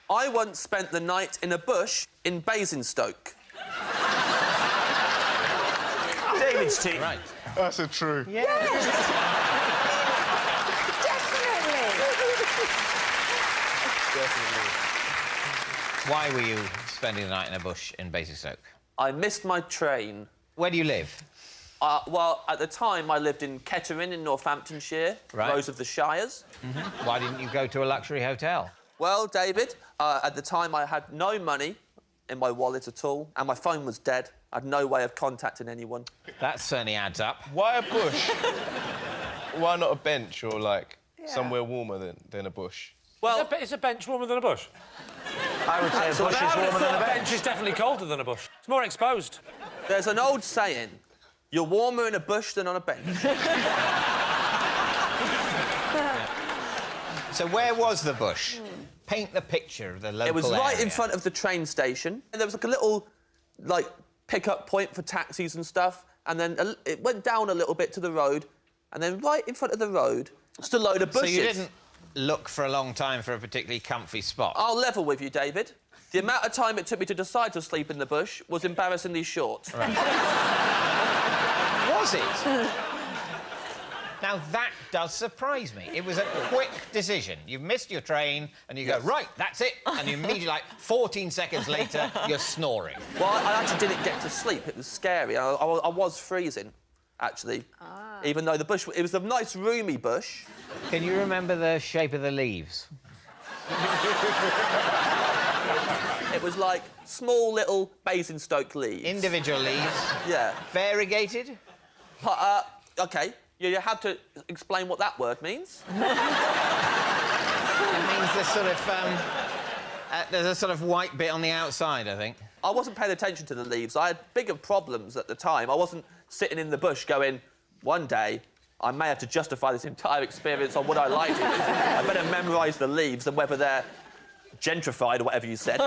I once spent the night in a bush in Basingstoke. David's team. Right. That's a true. Yeah. Definitely. Why were you spending the night in a bush in Basingstoke? I missed my train. Where do you live? Well, at the time, I lived in Kettering in Northamptonshire, Right. Rose of the Shires. Why didn't you go to a luxury hotel? Well, David, at the time, I had no money in my wallet at all, and my phone was dead. I had no way of contacting anyone. That certainly adds up. Why a bush? Why not a bench or, like, somewhere warmer than a bush? Well, Is a bench warmer than a bush? I would say a bush is warmer than a bench. is definitely colder than a bush. It's more exposed. there's an old saying, you're warmer in a bush than on a bench. So where was the bush? Paint the picture of the local It was right area. in front of the train station. And there was, like, a little, like, pick-up point for taxis and stuff, and then it went down a little bit to the road, and then right in front of the road, just a load of bushes. So you didn't look for a long time for a particularly comfy spot? I'll level with you, David. The amount of time it took me to decide to sleep in the bush was embarrassingly short. Right. Was it? Now, that does surprise me. It was a quick decision. You missed your train, and you go, right, that's it. And you immediately, like, 14 seconds later, you're snoring. Well, I actually didn't get to sleep. It was scary. I was freezing, actually. Even though the bush... It was a nice, roomy bush. Can you remember the shape of the leaves? It was like small, little Basingstoke leaves. Individual leaves? Yeah. Variegated? OK. You have to explain what that word means. It means there's a sort of white bit on the outside, I think. I wasn't paying attention to the leaves. I had bigger problems at the time. I wasn't sitting in the bush going, one day, I may have to justify this entire experience on what I like it. I better memorise the leaves and whether they're gentrified or whatever you said.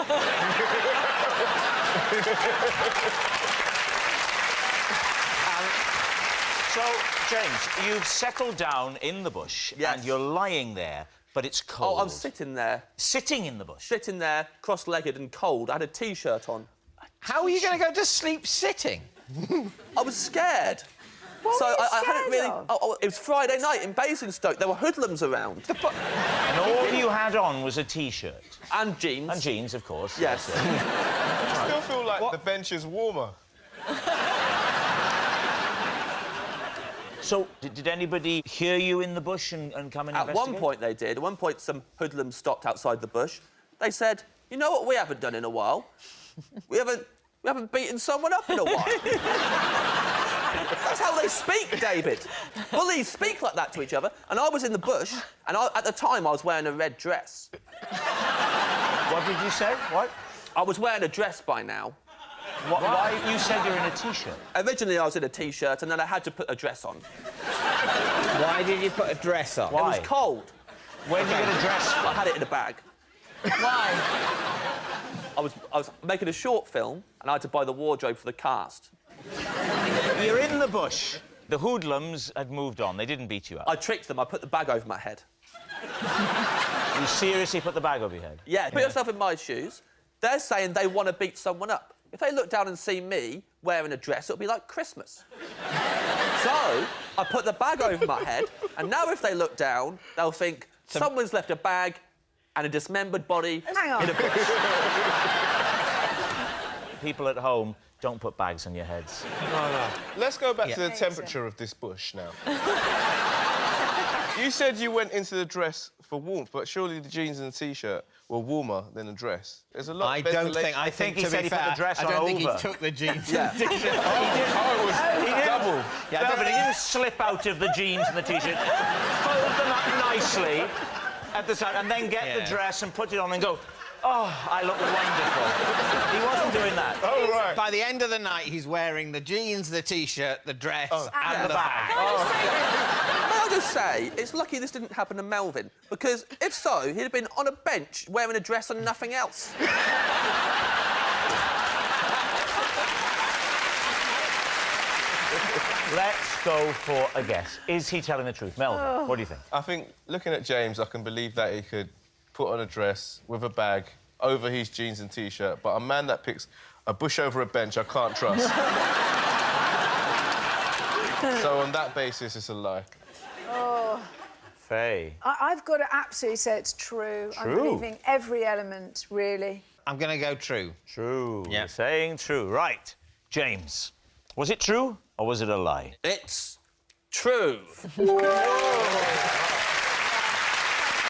So, James, you've settled down in the bush and you're lying there, but it's cold. Oh, I'm sitting there. Sitting in the bush? Sitting there, cross-legged and cold. I had a T-shirt on. How are you going to go to sleep sitting? I was scared. What were you I hadn't scared really... of? it was Friday night in Basingstoke. There were hoodlums around. And all you had on was a T-shirt? And jeans. And jeans, of course. Yes. I still feel like the bench is warmer. So, did anybody hear you in the bush and come and investigate? At one point they did. At one point some hoodlums stopped outside the bush. They said, you know what we haven't done in a while? We haven't beaten someone up in a while. That's how they speak, David. Bullies speak like that to each other. And I was in the bush, and at the time I was wearing a red dress. What did you say? What? I was wearing a dress by now. Why? You said you're in a T-shirt. Originally I was in a T-shirt, and then I had to put a dress on. Why did you put a dress on? It was cold. Where did you get a dress from? I had it in a bag. Why? I was making a short film, and I had to buy the wardrobe for the cast. You're in the bush. The hoodlums had moved on. They didn't beat you up. I tricked them. I put the bag over my head. You seriously put the bag over your head? Yeah, put yourself in my shoes. They're saying they want to beat someone up. If they look down and see me wearing a dress, it'll be like Christmas. So, I put the bag over my head, and now if they look down, they'll think someone's left a bag and a dismembered body in a bush. People at home, don't put bags on your heads. No. Let's go back to the temperature of this bush now. You said you went into the dress for warmth, but surely the jeans and the T-shirt were warmer than a dress. There's a lot of ventilation. I think he to said be he put fair, the dress I on don't think over. he took the jeans Yeah. and the T-shirt. Oh, it was double. Yeah, no, but he didn't slip out of the jeans and the T-shirt, fold them up nicely at the side, and then get the dress and put it on and go, oh, I look wonderful. He wasn't doing that. Oh, right. By the end of the night, he's wearing the jeans, the T-shirt, the dress, and the bag. May I just say, it's lucky this didn't happen to Melvin, because if so, he'd have been on a bench wearing a dress and nothing else. Let's go for a guess. Is he telling the truth? Melvin, what do you think? I think, looking at James, I can believe that he could put on a dress with a bag over his jeans and T-shirt, but a man that picks a bush over a bench, I can't trust. So on that basis, it's a lie. Oh. Faye. I've got to absolutely say it's true. I'm believing every element, really. I'm going to go true. True. Yeah. You're saying true. Right. James, was it true or was it a lie? It's true. Whoa.